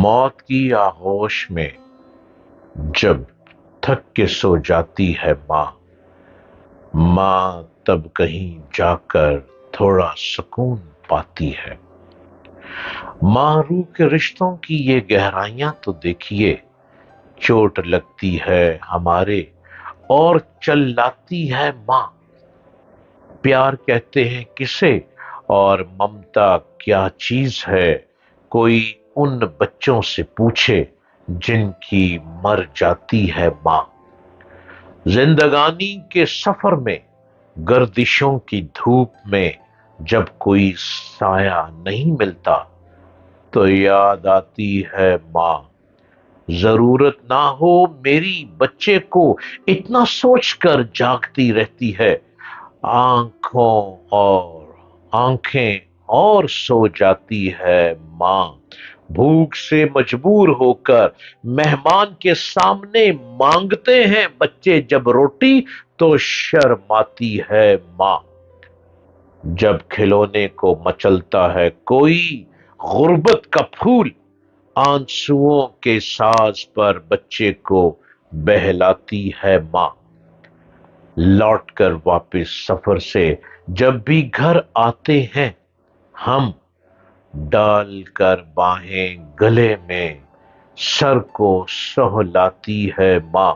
موت کی آغوش میں جب تھک کے سو جاتی ہے ماں تب کہیں جا کر تھوڑا سکون پاتی ہے۔ ماں روح کے رشتوں کی یہ گہرائیاں تو دیکھیے، چوٹ لگتی ہے ہمارے اور چل لاتی ہے ماں۔ پیار کہتے ہیں کسے اور ممتا کیا چیز ہے، کوئی ان بچوں سے پوچھے جن کی مر جاتی ہے ماں۔ زندگانی کے سفر میں، گردشوں کی دھوپ میں جب کوئی سایہ نہیں ملتا تو یاد آتی ہے ماں۔ ضرورت نہ ہو میری بچے کو اتنا سوچ کر جاگتی رہتی ہے، آنکھوں اور آنکھیں اور سو جاتی ہے ماں۔ بھوک سے مجبور ہو کر مہمان کے سامنے مانگتے ہیں بچے جب روٹی تو شرماتی ہے ماں۔ جب کھلونے کو مچلتا ہے کوئی غربت کا پھول، آنسوؤں کے ساز پر بچے کو بہلاتی ہے ماں۔ لوٹ کر واپس سفر سے جب بھی گھر آتے ہیں ہم، ڈال کر باہیں گلے میں سر کو سہلاتی ہے ماں۔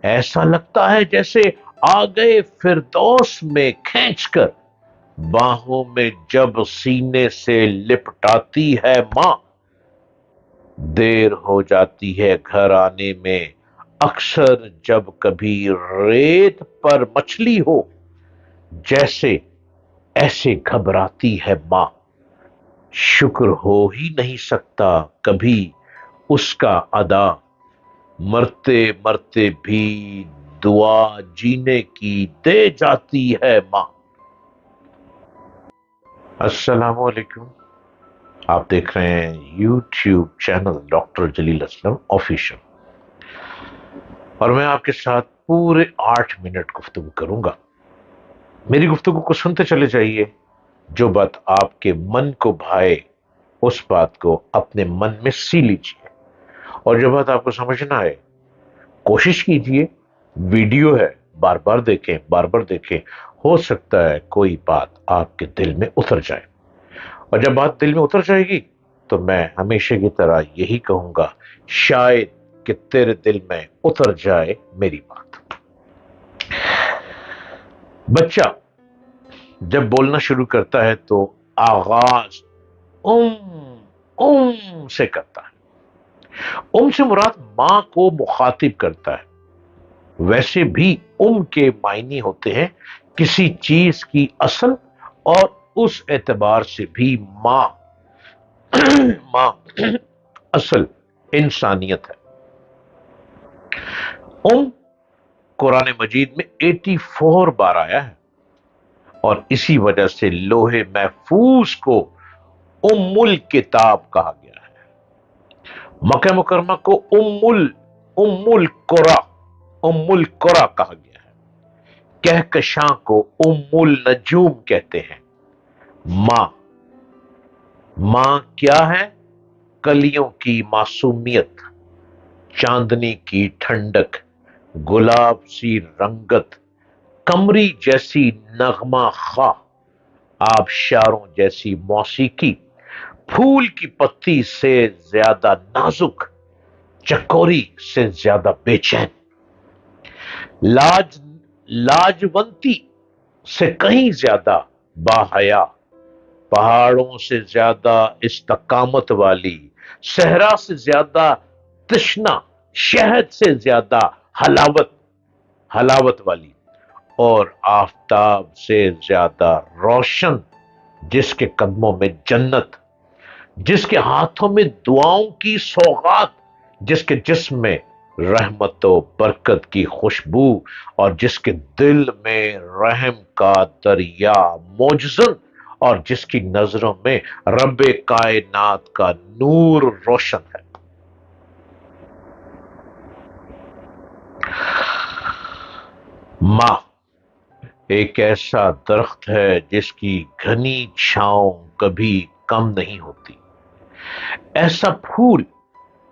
ایسا لگتا ہے جیسے آ گئے فردوس میں کھینچ کر، باہوں میں جب سینے سے لپٹاتی ہے ماں۔ دیر ہو جاتی ہے گھر آنے میں اکثر جب کبھی ریت پر مچھلی ہو، جیسے ایسے گھبراتی ہے ماں۔ شکر ہو ہی نہیں سکتا کبھی اس کا ادا، مرتے مرتے بھی دعا جینے کی دے جاتی ہے ماں۔ السلام علیکم، آپ دیکھ رہے ہیں یوٹیوب چینل ڈاکٹر جلیل اسلم آفیشل، اور میں آپ کے ساتھ پورے 8 منٹ گفتگو کروں گا۔ میری گفتگو کو سنتے چلے جائیے، جو بات آپ کے من کو بھائے اس بات کو اپنے من میں سی لیجیے، اور جو بات آپ کو سمجھ نہ آئے کوشش کیجیے، ویڈیو ہے بار بار دیکھیں، بار بار دیکھیں، ہو سکتا ہے کوئی بات آپ کے دل میں اتر جائے، اور جب بات دل میں اتر جائے گی تو میں ہمیشہ کی طرح یہی کہوں گا، شاید کہ تیرے دل میں اتر جائے میری بات۔ بچہ جب بولنا شروع کرتا ہے تو آغاز سے کرتا ہے۔ سے مراد ماں کو مخاطب کرتا ہے۔ ویسے بھی کے معنی ہوتے ہیں کسی چیز کی اصل، اور اس اعتبار سے بھی ماں اصل انسانیت ہے۔ قرآن مجید میں 84 بار آیا ہے، اور اسی وجہ سے لوح محفوظ کو ام الکتاب کہا گیا ہے۔ مکہ مکرمہ کو ام القرى کہا گیا ہے۔ کہکشاں کو ام النجوم کہتے ہیں۔ ماں کیا ہے؟ کلیوں کی معصومیت، چاندنی کی ٹھنڈک، گلاب سی رنگت، قمری جیسی نغمہ خواہ، آبشاروں جیسی موسیقی، پھول کی پتی سے زیادہ نازک، چکوری سے زیادہ بے چین، لاجونتی سے کہیں زیادہ باحیا، پہاڑوں سے زیادہ استقامت والی، صحرا سے زیادہ تشنا، شہد سے زیادہ حلاوت والی، اور آفتاب سے زیادہ روشن، جس کے قدموں میں جنت، جس کے ہاتھوں میں دعاؤں کی سوغات، جس کے جسم میں رحمت و برکت کی خوشبو، اور جس کے دل میں رحم کا دریا موجزن، اور جس کی نظروں میں رب کائنات کا نور روشن ہے۔ ماں ایک ایسا درخت ہے جس کی گھنی چھاؤں کبھی کم نہیں ہوتی، ایسا پھول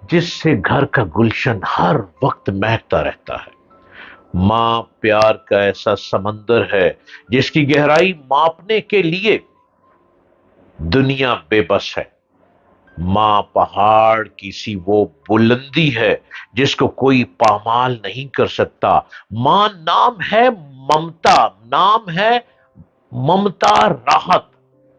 جس سے گھر کا گلشن ہر وقت مہکتا رہتا ہے۔ ماں پیار کا ایسا سمندر ہے جس کی گہرائی ماپنے کے لیے دنیا بے بس ہے۔ ماں پہاڑ کی سی وہ بلندی ہے جس کو کوئی پامال نہیں کر سکتا۔ ماں نام ہے ممتا، نام ہے ممتا، راحت،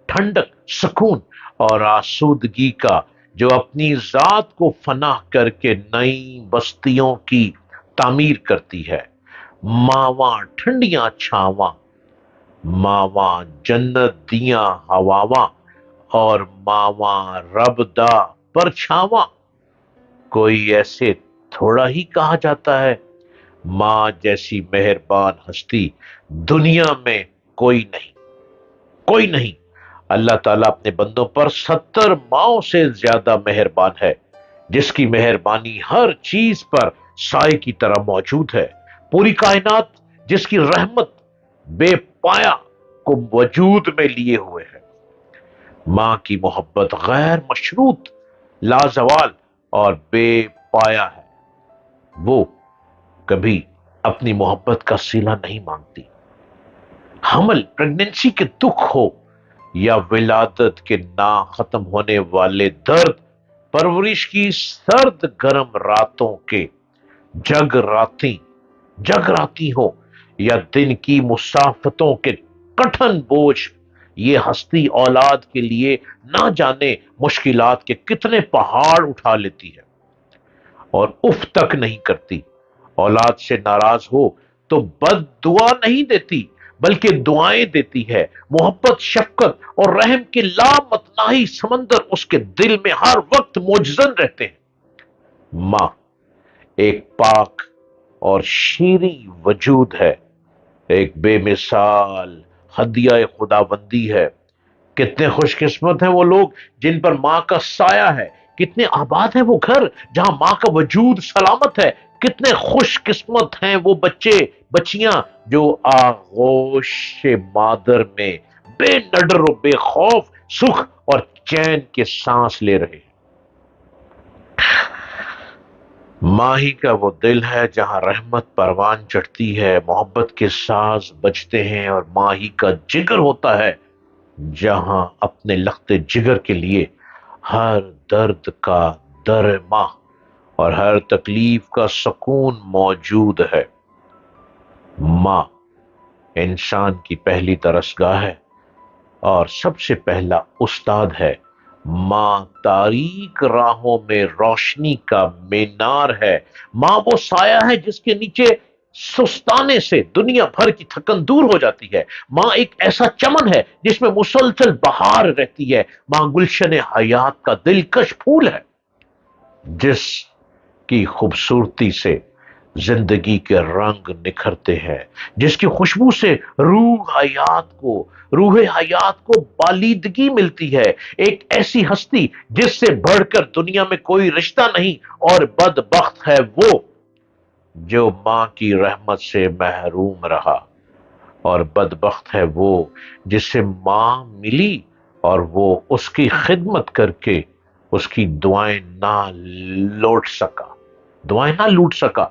ٹھنڈک، سکون اور آسودگی کا، جو اپنی ذات کو فنا کر کے نئی بستیوں کی تعمیر کرتی ہے۔ ماواں ٹھنڈیاں چھاواں، ماواں جنت دیاں ہواواں، اور ماواں رب دا پرچھاواں۔ کوئی ایسے تھوڑا ہی کہا جاتا ہے۔ ماں جیسی مہربان ہستی دنیا میں کوئی نہیں، کوئی نہیں۔ اللہ تعالیٰ اپنے بندوں پر 70 ماؤں سے زیادہ مہربان ہے، جس کی مہربانی ہر چیز پر سائے کی طرح موجود ہے۔ پوری کائنات جس کی رحمت بے پایا کو وجود میں لیے ہوئے ہے۔ ماں کی محبت غیر مشروط، لازوال اور بے پایا ہے۔ وہ کبھی اپنی محبت کا صلہ نہیں مانگتی۔ حمل، پریگننسی کے دکھ ہو یا ولادت کے نہ ختم ہونے والے درد، پرورش کی سرد گرم راتوں کے جگ راتی جگ راتی ہو یا دن کی مسافتوں کے کٹھن بوجھ، یہ ہستی اولاد کے لیے نہ جانے مشکلات کے کتنے پہاڑ اٹھا لیتی ہے اور اف تک نہیں کرتی۔ اولاد سے ناراض ہو تو بد دعا نہیں دیتی، بلکہ دعائیں دیتی ہے۔ محبت، شفقت اور رحم کے لامتناہی سمندر اس کے دل میں ہر وقت موجزن رہتے ہیں۔ ماں ایک پاک اور شیریں وجود ہے، ایک بے مثال ہدیہ خدا بندی ہے۔ کتنے خوش قسمت ہیں وہ لوگ جن پر ماں کا سایہ ہے، کتنے آباد ہیں وہ گھر جہاں ماں کا وجود سلامت ہے، کتنے خوش قسمت ہیں وہ بچے بچیاں جو آغوش مادر میں بے نڈر و بے خوف سکھ اور چین کے سانس لے رہے ہیں۔ ماں ہی کا وہ دل ہے جہاں رحمت پروان چڑھتی ہے، محبت کے ساز بجتے ہیں، اور ماں ہی کا جگر ہوتا ہے جہاں اپنے لخت جگر کے لیے ہر درد کا در ماں اور ہر تکلیف کا سکون موجود ہے۔ ماں انسان کی پہلی درسگاہ ہے اور سب سے پہلا استاد ہے۔ ماں تاریک راہوں میں روشنی کا مینار ہے۔ ماں وہ سایہ ہے جس کے نیچے سستانے سے دنیا بھر کی تھکن دور ہو جاتی ہے۔ ماں ایک ایسا چمن ہے جس میں مسلسل بہار رہتی ہے۔ ماں گلشن حیات کا دلکش پھول ہے، جس کی خوبصورتی سے زندگی کے رنگ نکھرتے ہیں، جس کی خوشبو سے روح حیات کو بالیدگی ملتی ہے۔ ایک ایسی ہستی جس سے بڑھ کر دنیا میں کوئی رشتہ نہیں، اور بدبخت ہے وہ جو ماں کی رحمت سے محروم رہا، اور بدبخت ہے وہ جسے ماں ملی اور وہ اس کی خدمت کر کے اس کی دعائیں نہ لوٹ سکا۔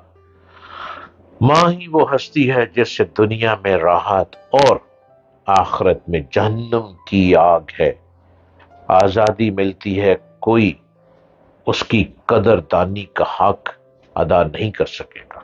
ماں ہی وہ ہستی ہے جس سے دنیا میں راحت اور آخرت میں جہنم کی آگ ہے۔ آزادی ملتی ہے، کوئی اس کی قدر دانی کا حق ادا نہیں کر سکے گا۔